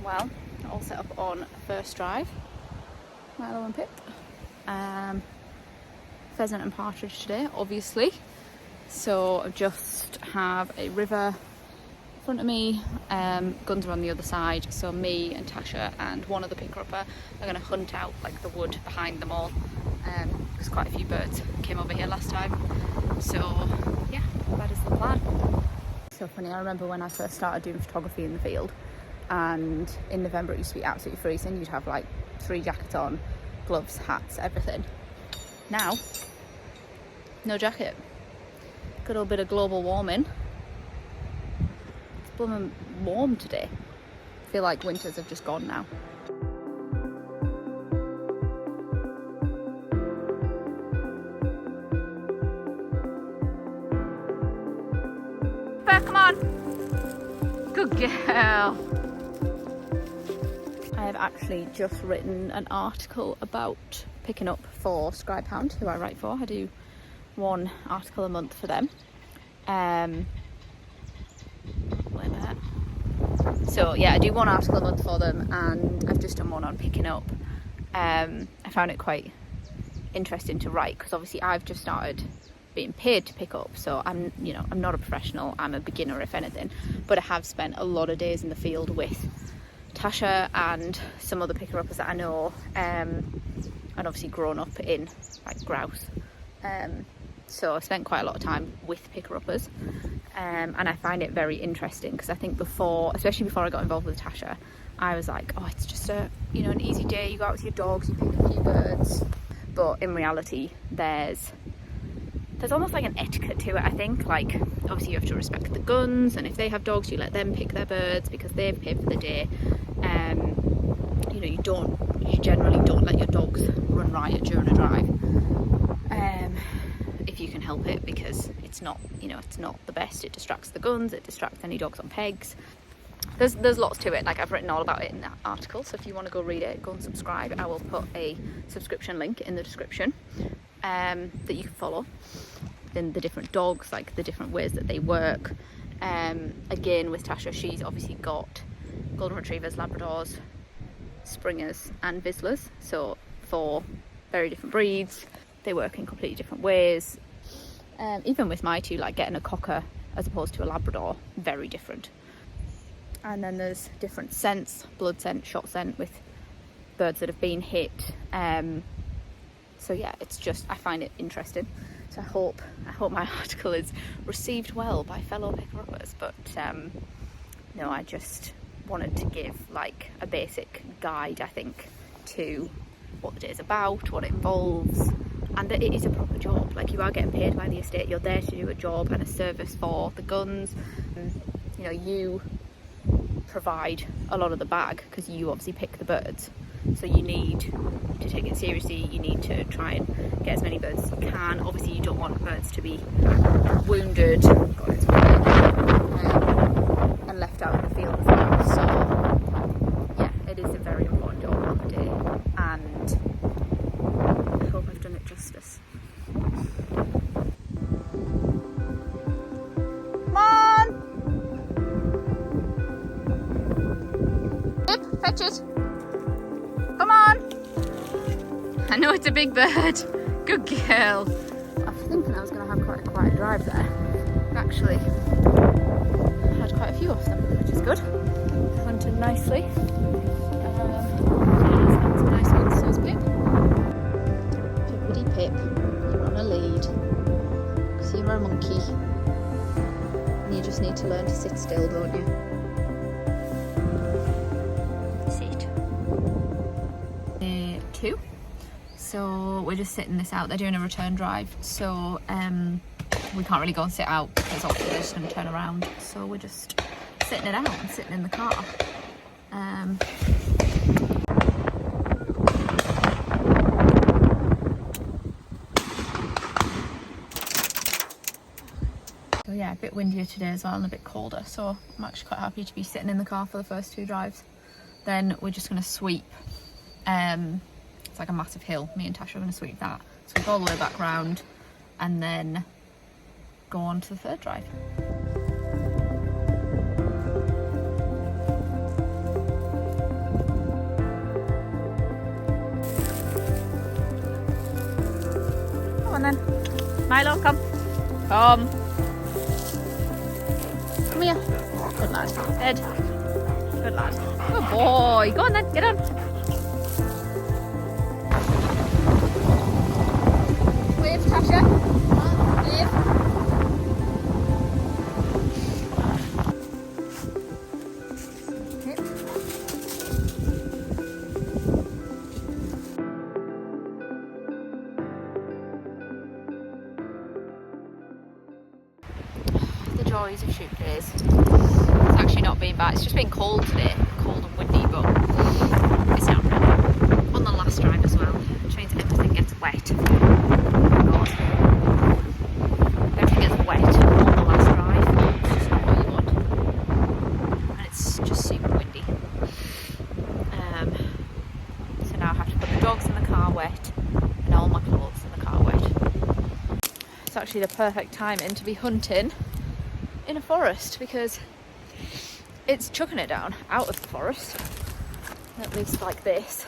well, all set up on first drive. Milo and Pip. Pheasant and partridge today, obviously. So I just have a river in front of me, guns are on the other side, so me and Tasha and one other picker-upper are going to hunt out like the wood behind them all, because quite a few birds came over here last time. So yeah, that is the plan. So funny, I remember when I first started doing photography in the field, and in November it used to be absolutely freezing. You'd have like 3 jackets on, gloves, hats, everything. Now, no jacket. Good old bit of global warming. It's blooming warm today. I feel like winters have just gone now. Come on! Good girl! I have actually just written an article about picking up for Scribe Hound, who I write for. I do 1 article a month for them. So yeah, I do 1 article a month for them, and I've just done 1 on picking up. I found it quite interesting to write because obviously I've just started being paid to pick up, so I'm not a professional, I'm a beginner if anything, but I have spent a lot of days in the field with Tasha and some other picker-uppers that I know, and obviously grown up in like grouse, so I spent quite a lot of time with picker-uppers, and I find it very interesting because I think especially before I got involved with Tasha, I was like, oh, it's just an easy day, you go out with your dogs, you pick a few birds, but in reality there's almost like an etiquette to it, I think. Like, obviously you have to respect the guns, and if they have dogs you let them pick their birds because they've paid for the day. You generally don't let your dogs run riot during a drive, if you can help it, because it's not the best. It distracts the guns, it distracts any dogs on pegs. There's lots to it. Like, I've written all about it in that article, so if you want to go read it, go and subscribe. I will put a subscription link in the description that you can follow. Then the different dogs, like the different ways that they work. Again, with Tasha, she's obviously got golden retrievers, labradors, springers and Vizslas, so 4 very different breeds. They work in completely different ways. Even with my 2, like getting a cocker as opposed to a labrador, very different. And then there's different scents, blood scent, shot scent, with birds that have been hit. So yeah, it's just, I find it interesting. So I hope my article is received well by fellow picker-uppers. But no, I just wanted to give like a basic guide, I think, to what the day is about, what it involves, and that it is a proper job. Like, you are getting paid by the estate, you're there to do a job and a service for the guns. You provide a lot of the bag because you obviously pick the birds, so you need to take it seriously. You need to try and get as many birds as you can. Obviously you don't want birds to be wounded, and left out in the field as well. So yeah, it is a very important job on the day, and I hope I've done it justice. Come on! Pip, fetch it! Come on! I know it's a big bird. Good girl. I was thinking I was going to have quite a quiet drive there. Actually, I had quite a few of them, which is good. Hunted nicely. That's a nice one, so is Pip. Pippity Pip, you're on a lead. Because you're a monkey. And you just need to learn to sit still, don't you? Sit. 2. So we're just sitting this out. They're doing a return drive, so we can't really go and sit out because obviously they're just going to turn around. So we're just sitting it out and sitting in the car. So yeah, a bit windier today as well and a bit colder, so I'm actually quite happy to be sitting in the car for the first 2 drives. Then we're just going to sweep. It's like a massive hill. Me and Tasha are going to sweep that. Sweep all the way back round and then go on to the 3rd drive. then. Milo, come. Come. Come here. Good lad. Ed. Good lad. Good boy. Go on then. Get on. Wave, Tasha. Wave. The joys of shoot days. It's actually not been bad. It's just been cold today, cold and windy, but it's not bad. On the last drive as well, which means everything gets wet. Oh my god. Everything gets wet on the last drive. It's just not what you want. And it's just super windy. So now I have to put the dogs in the car wet and all my clothes in the car wet. It's actually the perfect timing to be hunting in a forest because it's chucking it down out of the forest. At least like this,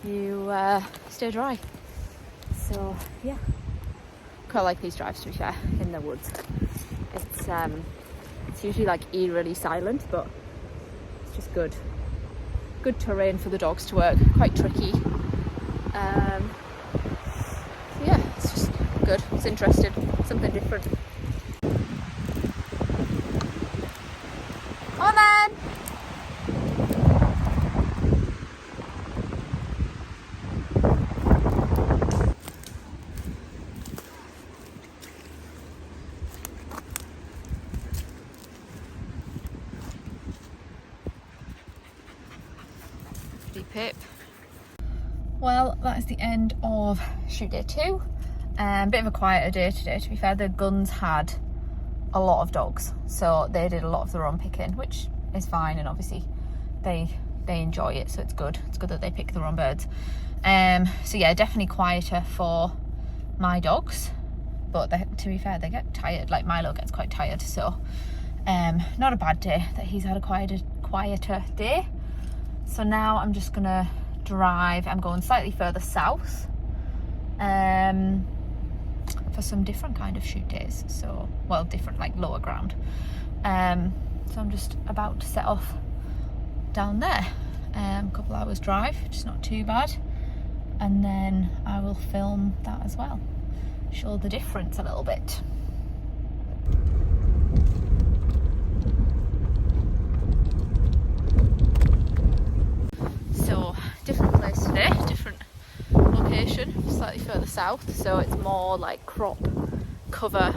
you stay dry. So yeah, quite like these drives, to be fair, in the woods. It's usually like eerily silent, but it's just good terrain for the dogs to work. Quite tricky. So yeah, it's just good. It's interesting, something different. Come on then. Pip. Well, that is the end of shoot day 2. Bit of a quieter day today, to be fair. The guns had a lot of dogs, so they did a lot of their own picking, which is fine, and obviously they enjoy it, so it's good that they pick their own birds. So yeah, definitely quieter for my dogs, but to be fair, they get tired. Like Milo gets quite tired, so not a bad day that he's had a quieter day. So now I'm just gonna drive. I'm going slightly further south for some different kind of shoot days. So, well, different, like lower ground. So I'm just about to set off down there. A couple hours drive, just not too bad. And then I will film that as well. Show the difference a little bit. So, different place today, different location, slightly further south, so it's more like crop cover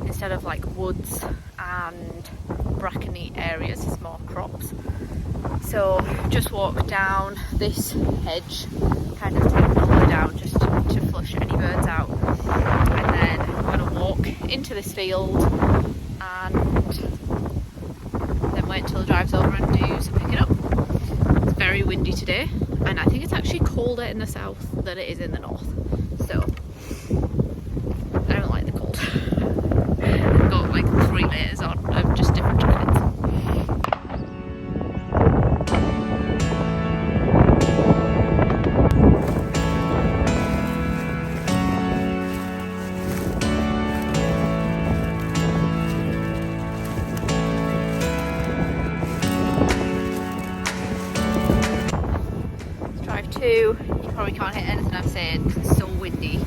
instead of like woods and brackeny areas, it's more crops. So just walk down this hedge, kind of technically down, just to flush any birds out, and then I'm going to walk into this field and then wait until the drive's over and do some picking up. It's very windy today, and I think it's actually colder in the south than it is in the north, so I don't like the cold. I've got like 3 layers on of just different jackets. You probably can't hit anything I'm saying because it's so windy.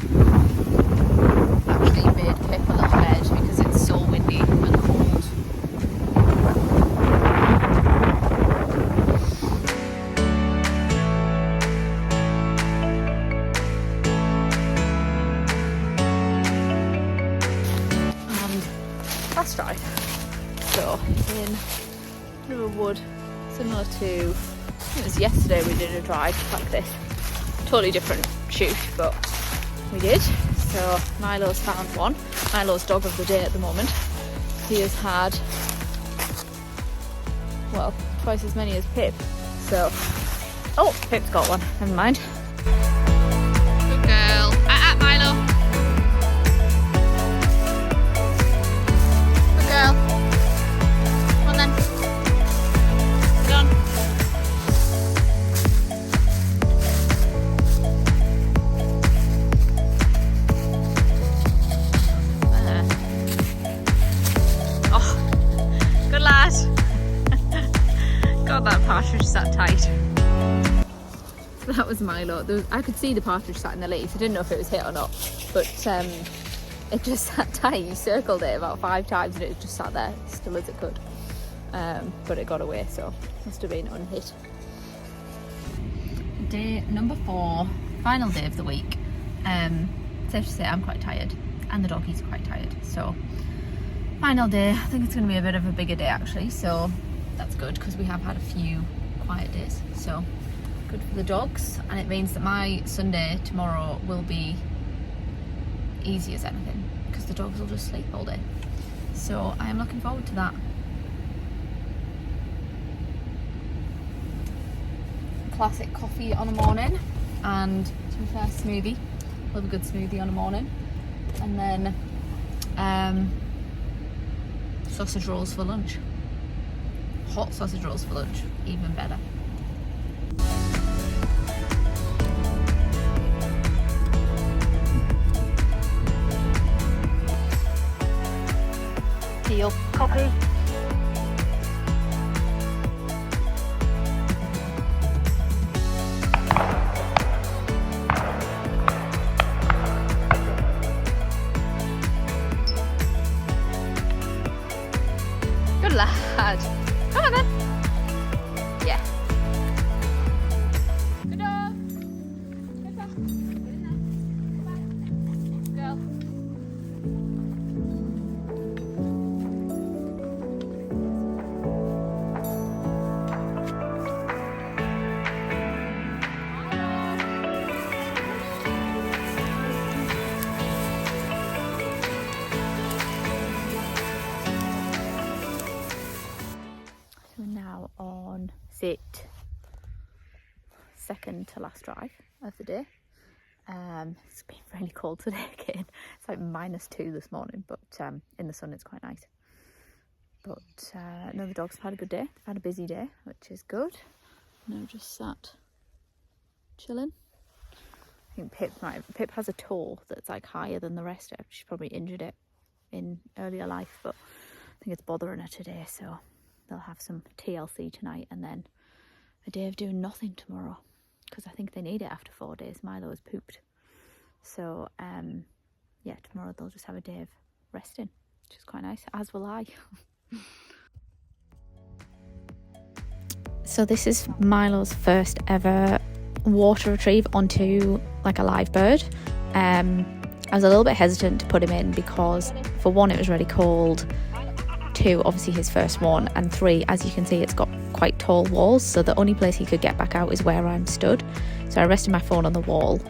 Actually made Pip a little bed because it's so windy and cold. And last drive. So in a wood similar to, it was yesterday we did a drive like this. Totally different shoot, but we did. So Milo's found one. Milo's dog of the day at the moment. He has had, well, twice as many as Pip. So, oh, Pip's got one. Never mind. Good girl. Milo. Good girl. Come on then. Get on. Milo. I could see the partridge sat in the leaves. I didn't know if it was hit or not, but it just sat tight. He circled it about 5 times and it just sat there, still as it could. But it got away, so must have been unhit. Day number 4, final day of the week. Safe to say I'm quite tired, and the doggy's quite tired. So final day. I think it's going to be a bit of a bigger day actually. So that's good because we have had a few quiet days. So good for the dogs, and it means that my Sunday tomorrow will be easy as anything because the dogs will just sleep all day. So I am looking forward to that. Classic coffee on a morning, and to be fair, smoothie. Love a good smoothie on a morning, and then sausage rolls for lunch. Hot sausage rolls for lunch, even better. Heel copy. Good lad. Come on then. Yeah. Good dog. Good dog. Get in there. Come on. Girl. On sit second to last drive of the day. It's been really cold today again. It's like -2 this morning, but in the sun it's quite nice. But no, the dogs have had a good day. They've had a busy day, which is good. No, just sat chilling. I think Pip has a toe that's like higher than the rest of her. She's probably injured it in earlier life, but I think it's bothering her today, so they'll have some TLC tonight and then a day of doing nothing tomorrow, because I think they need it after 4 days. Milo has pooped. So yeah, tomorrow they'll just have a day of resting, which is quite nice, as will I. So this is Milo's first ever water retrieve onto like a live bird. I was a little bit hesitant to put him in because for one, it was really cold. 2, obviously his first one, and 3, as you can see, it's got quite tall walls, so the only place he could get back out is where I'm stood. So I rested my phone on the wall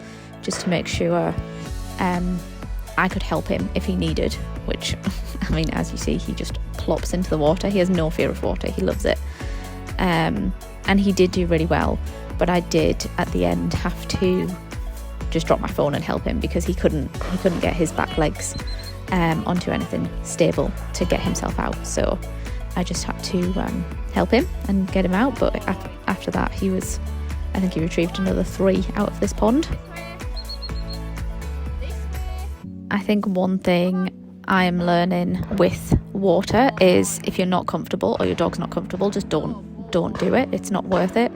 just to make sure I could help him if he needed, which I mean, as you see, he just plops into the water. He has no fear of water, he loves it. And he did do really well, but I did at the end have to just drop my phone and help him because he couldn't get his back legs onto anything stable to get himself out, so I just had to help him and get him out. But after that, I think he retrieved another 3 out of this pond. I think one thing I am learning with water is if you're not comfortable or your dog's not comfortable, just don't do it. It's not worth it.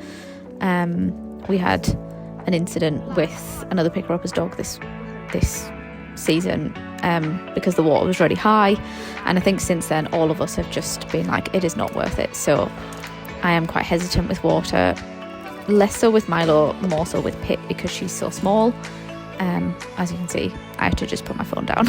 We had an incident with another picker-upper's dog this season because the water was really high, and I think since then all of us have just been like, it is not worth it. So I am quite hesitant with water, less so with Milo, more so with Pip because she's so small. As you can see, I had to just put my phone down.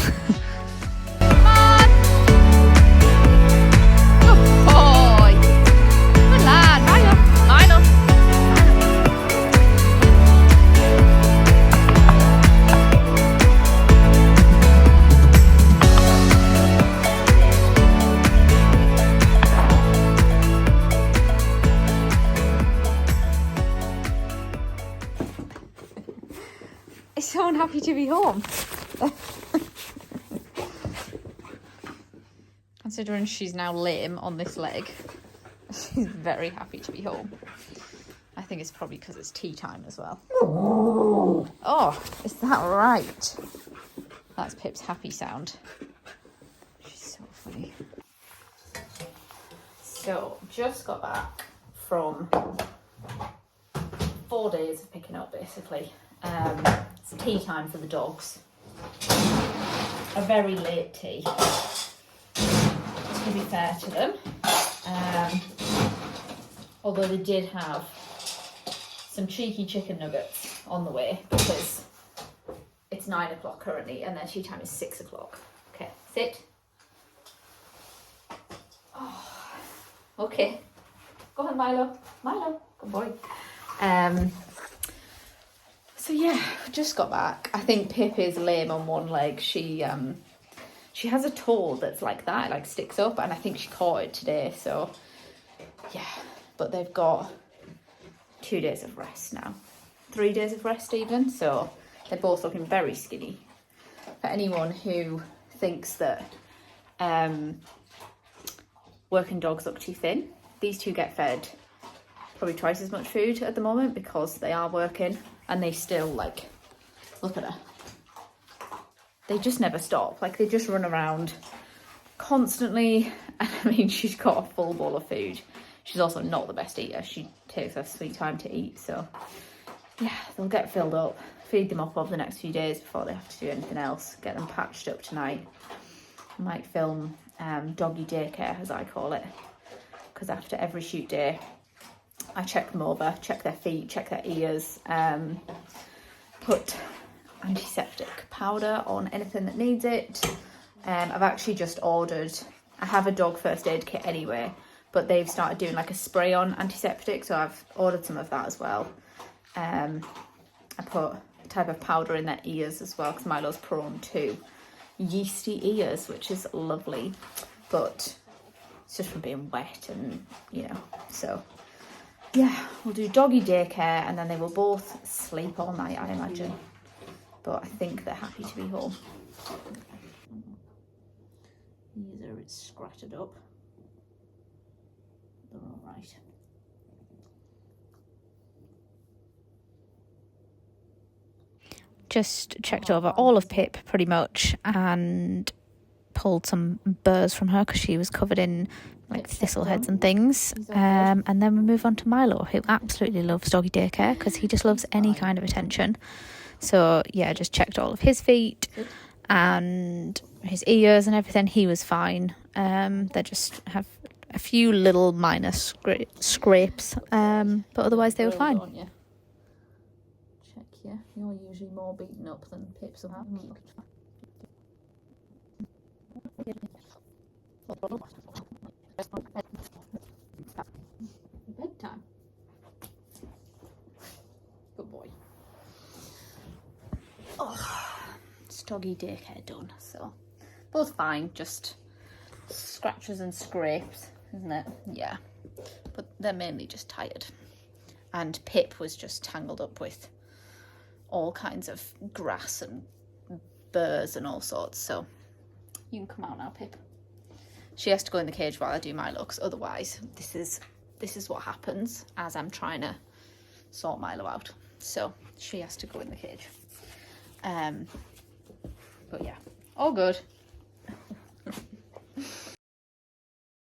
So unhappy to be home. Considering she's now lame on this leg, she's very happy to be home. I think it's probably because it's tea time as well. Oh, is that right? That's Pip's happy sound. She's so funny. So, just got back from 4 days of picking waking up basically. It's tea time for the dogs. A very late tea, to be fair to them. Although they did have some cheeky chicken nuggets on the way, because it's 9 o'clock currently and their tea time is 6 o'clock. Okay, sit. Oh, okay. Go on, Milo. Milo, good boy. So yeah, just got back. I think Pip is lame on one leg. She has a toe that's like that, it like sticks up, and I think she caught it today. So yeah, but they've got 2 days of rest now, 3 days of rest even. So they're both looking very skinny. For anyone who thinks that working dogs look too thin, these two get fed probably twice as much food at the moment because they are working, and they still, like, look at her. They just never stop. Like, they just run around constantly. And I mean, she's got a full bowl of food. She's also not the best eater. She takes her sweet time to eat. So yeah, they'll get filled up, feed them up over the next few days before they have to do anything else. Get them patched up tonight. I might film doggy daycare, as I call it, because after every shoot day I check them over, check their feet, check their ears, put antiseptic powder on anything that needs it. I've actually just ordered, I have a dog first aid kit anyway, but they've started doing like a spray on antiseptic, so I've ordered some of that as well. I put a type of powder in their ears as well, because Milo's prone to yeasty ears, which is lovely, but it's just from being wet and, you know, so yeah, we'll do doggy daycare and then they will both sleep all night, I imagine. But I think they're happy to be home. These are scratched up. They're all right. Just checked over all of Pip pretty much and pulled some burrs from her because she was covered in like thistle heads and things, and then we move on to Milo, who absolutely loves doggy daycare because he just loves any kind of attention. So yeah, just checked all of his feet and his ears and everything. He was fine. They just have a few little minor scrapes, but otherwise they were fine. Check here, you're usually more beaten up than Pip's will have. Bedtime. Good boy. Oh, it's doggy daycare done, so both fine, just scratches and scrapes, isn't it? Yeah, but they're mainly just tired. And Pip was just tangled up with all kinds of grass and burrs and all sorts, so you can come out now, Pip. She has to go in the cage while I do my looks, otherwise this is what happens as I'm trying to sort Milo out. So she has to go in the cage. But yeah, all good.